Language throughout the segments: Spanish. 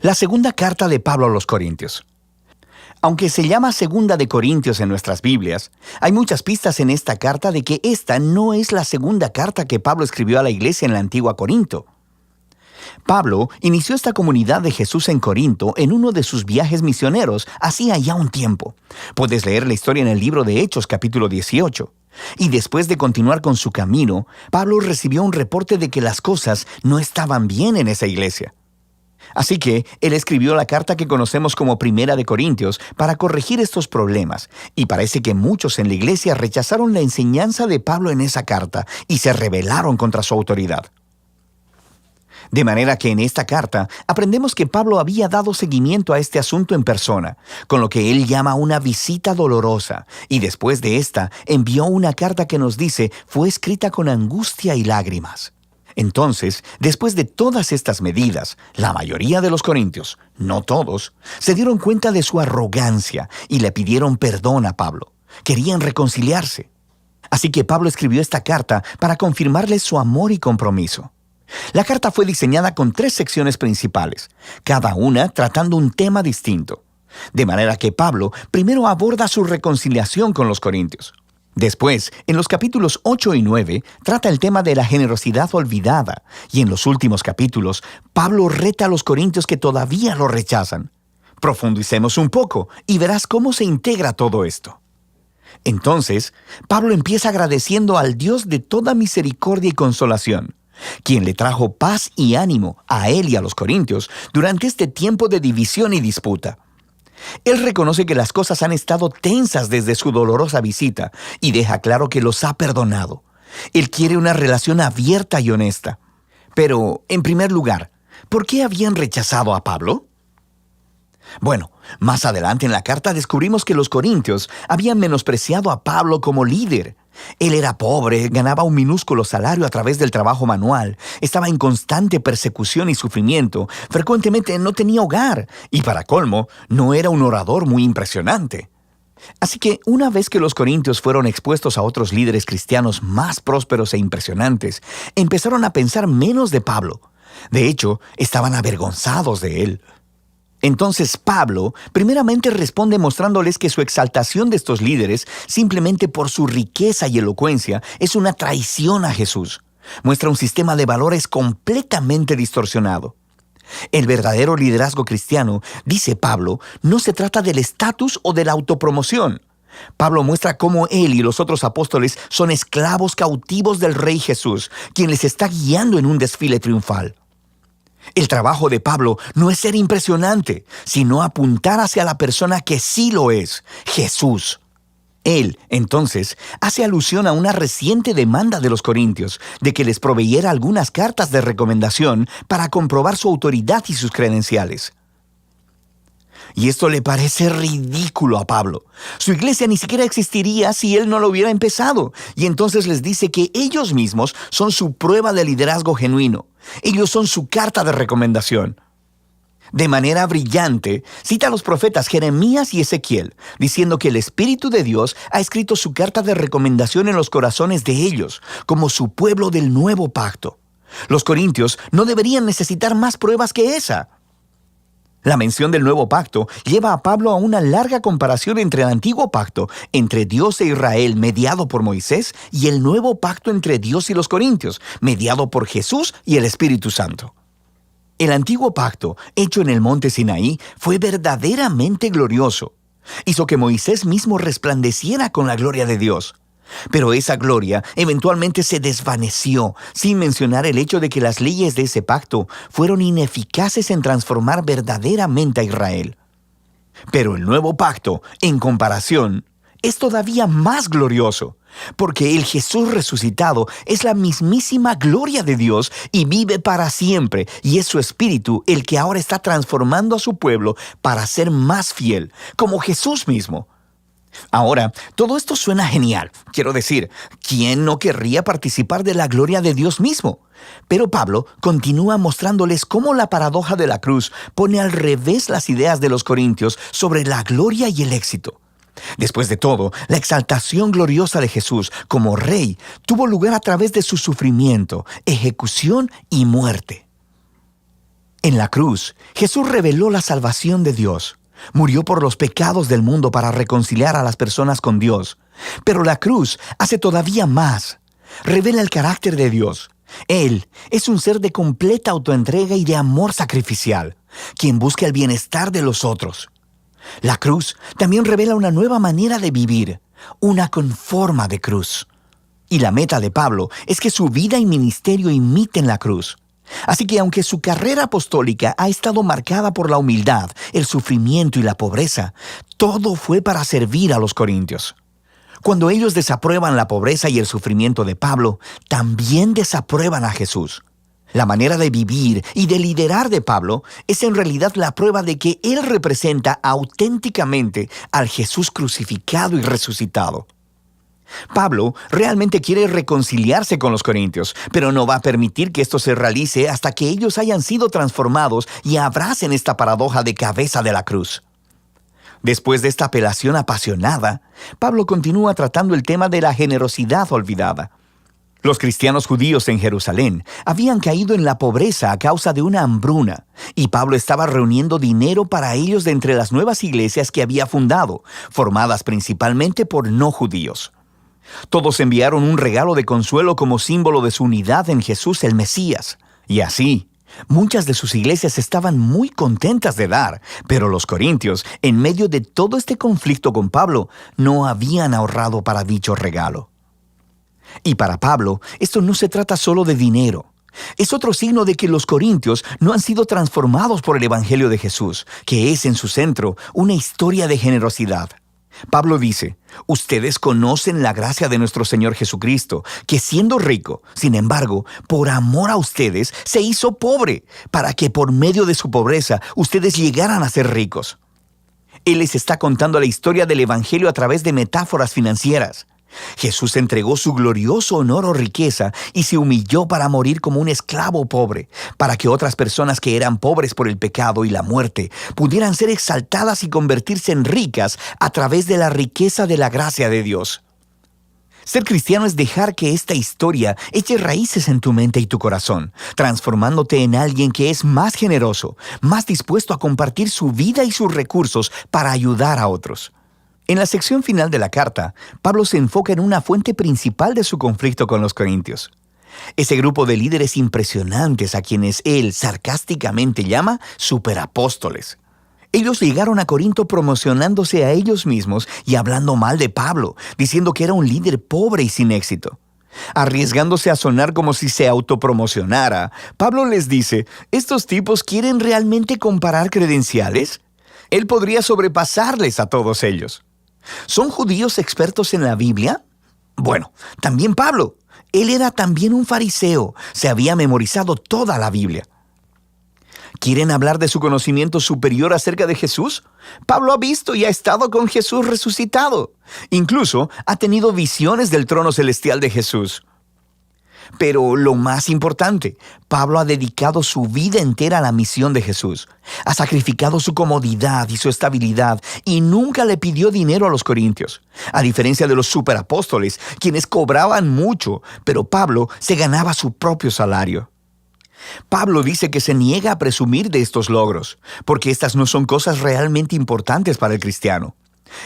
La segunda carta de Pablo a los Corintios. Aunque se llama Segunda de Corintios en nuestras Biblias, hay muchas pistas en esta carta de que esta no es la segunda carta que Pablo escribió a la iglesia en la antigua Corinto. Pablo inició esta comunidad de Jesús en Corinto en uno de sus viajes misioneros hacía ya un tiempo. Puedes leer la historia en el libro de Hechos, capítulo 18. Y después de continuar con su camino, Pablo recibió un reporte de que las cosas no estaban bien en esa iglesia. Así que él escribió la carta que conocemos como Primera de Corintios para corregir estos problemas, y parece que muchos en la iglesia rechazaron la enseñanza de Pablo en esa carta y se rebelaron contra su autoridad. De manera que en esta carta aprendemos que Pablo había dado seguimiento a este asunto en persona, con lo que él llama una visita dolorosa, y después de esta envió una carta que nos dice fue escrita con angustia y lágrimas. Entonces, después de todas estas medidas, la mayoría de los corintios, no todos, se dieron cuenta de su arrogancia y le pidieron perdón a Pablo. Querían reconciliarse. Así que Pablo escribió esta carta para confirmarles su amor y compromiso. La carta fue diseñada con 3 secciones principales, cada una tratando un tema distinto. De manera que Pablo primero aborda su reconciliación con los corintios. Después, en los capítulos 8 y 9, trata el tema de la generosidad olvidada, y en los últimos capítulos, Pablo reta a los corintios que todavía lo rechazan. Profundicemos un poco y verás cómo se integra todo esto. Entonces, Pablo empieza agradeciendo al Dios de toda misericordia y consolación, quien le trajo paz y ánimo a él y a los corintios durante este tiempo de división y disputa. Él reconoce que las cosas han estado tensas desde su dolorosa visita y deja claro que los ha perdonado. Él quiere una relación abierta y honesta. Pero, en primer lugar, ¿por qué habían rechazado a Pablo? Bueno, más adelante en la carta descubrimos que los corintios habían menospreciado a Pablo como líder. Él era pobre, ganaba un minúsculo salario a través del trabajo manual, estaba en constante persecución y sufrimiento, frecuentemente no tenía hogar y, para colmo, no era un orador muy impresionante. Así que, una vez que los corintios fueron expuestos a otros líderes cristianos más prósperos e impresionantes, empezaron a pensar menos de Pablo. De hecho, estaban avergonzados de él. Entonces Pablo primeramente responde mostrándoles que su exaltación de estos líderes, simplemente por su riqueza y elocuencia, es una traición a Jesús. Muestra un sistema de valores completamente distorsionado. El verdadero liderazgo cristiano, dice Pablo, no se trata del estatus o de la autopromoción. Pablo muestra cómo él y los otros apóstoles son esclavos cautivos del Rey Jesús, quien les está guiando en un desfile triunfal. El trabajo de Pablo no es ser impresionante, sino apuntar hacia la persona que sí lo es, Jesús. Él, entonces, hace alusión a una reciente demanda de los corintios de que les proveyera algunas cartas de recomendación para comprobar su autoridad y sus credenciales. Y esto le parece ridículo a Pablo. Su iglesia ni siquiera existiría si él no lo hubiera empezado. Y entonces les dice que ellos mismos son su prueba de liderazgo genuino. Ellos son su carta de recomendación. De manera brillante, cita a los profetas Jeremías y Ezequiel, diciendo que el Espíritu de Dios ha escrito su carta de recomendación en los corazones de ellos, como su pueblo del nuevo pacto. Los corintios no deberían necesitar más pruebas que esa. La mención del nuevo pacto lleva a Pablo a una larga comparación entre el antiguo pacto entre Dios e Israel, mediado por Moisés, y el nuevo pacto entre Dios y los corintios, mediado por Jesús y el Espíritu Santo. El antiguo pacto, hecho en el monte Sinaí, fue verdaderamente glorioso. Hizo que Moisés mismo resplandeciera con la gloria de Dios. Pero esa gloria eventualmente se desvaneció, sin mencionar el hecho de que las leyes de ese pacto fueron ineficaces en transformar verdaderamente a Israel. Pero el nuevo pacto, en comparación, es todavía más glorioso, porque el Jesús resucitado es la mismísima gloria de Dios y vive para siempre, y es su Espíritu el que ahora está transformando a su pueblo para ser más fiel, como Jesús mismo. Ahora, todo esto suena genial. Quiero decir, ¿quién no querría participar de la gloria de Dios mismo? Pero Pablo continúa mostrándoles cómo la paradoja de la cruz pone al revés las ideas de los corintios sobre la gloria y el éxito. Después de todo, la exaltación gloriosa de Jesús como Rey tuvo lugar a través de su sufrimiento, ejecución y muerte. En la cruz, Jesús reveló la salvación de Dios. Murió por los pecados del mundo para reconciliar a las personas con Dios. Pero la cruz hace todavía más. Revela el carácter de Dios. Él es un ser de completa autoentrega y de amor sacrificial, quien busca el bienestar de los otros. La cruz también revela una nueva manera de vivir, una con forma de cruz. Y la meta de Pablo es que su vida y ministerio imiten la cruz. Así que aunque su carrera apostólica ha estado marcada por la humildad, el sufrimiento y la pobreza, todo fue para servir a los corintios. Cuando ellos desaprueban la pobreza y el sufrimiento de Pablo, también desaprueban a Jesús. La manera de vivir y de liderar de Pablo es en realidad la prueba de que él representa auténticamente al Jesús crucificado y resucitado. Pablo realmente quiere reconciliarse con los corintios, pero no va a permitir que esto se realice hasta que ellos hayan sido transformados y abracen esta paradoja de cabeza de la cruz. Después de esta apelación apasionada, Pablo continúa tratando el tema de la generosidad olvidada. Los cristianos judíos en Jerusalén habían caído en la pobreza a causa de una hambruna, y Pablo estaba reuniendo dinero para ellos de entre las nuevas iglesias que había fundado, formadas principalmente por no judíos. Todos enviaron un regalo de consuelo como símbolo de su unidad en Jesús el Mesías. Y así, muchas de sus iglesias estaban muy contentas de dar, pero los corintios, en medio de todo este conflicto con Pablo, no habían ahorrado para dicho regalo. Y para Pablo, esto no se trata solo de dinero. Es otro signo de que los corintios no han sido transformados por el Evangelio de Jesús, que es en su centro una historia de generosidad. Pablo dice, ustedes conocen la gracia de nuestro Señor Jesucristo, que siendo rico, sin embargo, por amor a ustedes, se hizo pobre, para que por medio de su pobreza ustedes llegaran a ser ricos. Él les está contando la historia del Evangelio a través de metáforas financieras. Jesús entregó su glorioso honor o riqueza y se humilló para morir como un esclavo pobre, para que otras personas que eran pobres por el pecado y la muerte pudieran ser exaltadas y convertirse en ricas a través de la riqueza de la gracia de Dios. Ser cristiano es dejar que esta historia eche raíces en tu mente y tu corazón, transformándote en alguien que es más generoso, más dispuesto a compartir su vida y sus recursos para ayudar a otros. En la sección final de la carta, Pablo se enfoca en una fuente principal de su conflicto con los corintios. Ese grupo de líderes impresionantes a quienes él sarcásticamente llama superapóstoles. Ellos llegaron a Corinto promocionándose a ellos mismos y hablando mal de Pablo, diciendo que era un líder pobre y sin éxito. Arriesgándose a sonar como si se autopromocionara, Pablo les dice, ¿estos tipos quieren realmente comparar credenciales? Él podría sobrepasarles a todos ellos. ¿Son judíos expertos en la Biblia? Bueno, también Pablo. Él era también un fariseo. Se había memorizado toda la Biblia. ¿Quieren hablar de su conocimiento superior acerca de Jesús? Pablo ha visto y ha estado con Jesús resucitado. Incluso ha tenido visiones del trono celestial de Jesús. Pero lo más importante, Pablo ha dedicado su vida entera a la misión de Jesús. Ha sacrificado su comodidad y su estabilidad y nunca le pidió dinero a los corintios. A diferencia de los superapóstoles, quienes cobraban mucho, pero Pablo se ganaba su propio salario. Pablo dice que se niega a presumir de estos logros, porque estas no son cosas realmente importantes para el cristiano.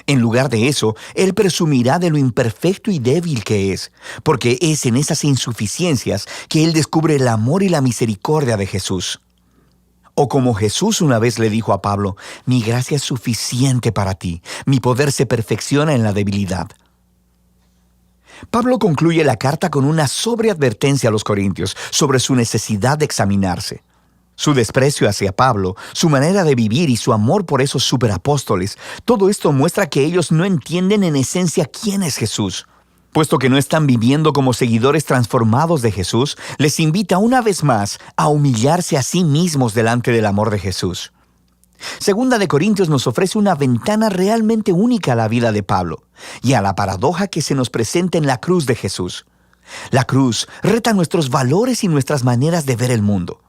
En lugar de eso, él presumirá de lo imperfecto y débil que es, porque es en esas insuficiencias que él descubre el amor y la misericordia de Jesús. O como Jesús una vez le dijo a Pablo, mi gracia es suficiente para ti, mi poder se perfecciona en la debilidad. Pablo concluye la carta con una sobreadvertencia a los corintios sobre su necesidad de examinarse. Su desprecio hacia Pablo, su manera de vivir y su amor por esos superapóstoles, todo esto muestra que ellos no entienden en esencia quién es Jesús. Puesto que no están viviendo como seguidores transformados de Jesús, les invita una vez más a humillarse a sí mismos delante del amor de Jesús. Segunda de Corintios nos ofrece una ventana realmente única a la vida de Pablo y a la paradoja que se nos presenta en la cruz de Jesús. La cruz reta nuestros valores y nuestras maneras de ver el mundo.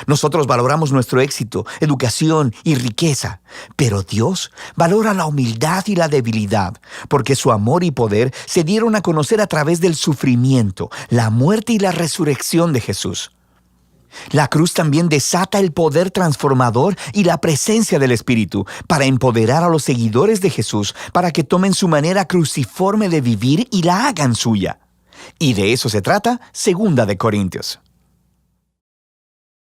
Nosotros valoramos nuestro éxito, educación y riqueza, pero Dios valora la humildad y la debilidad, porque su amor y poder se dieron a conocer a través del sufrimiento, la muerte y la resurrección de Jesús. La cruz también desata el poder transformador y la presencia del Espíritu para empoderar a los seguidores de Jesús para que tomen su manera cruciforme de vivir y la hagan suya. Y de eso se trata 2 de Corintios.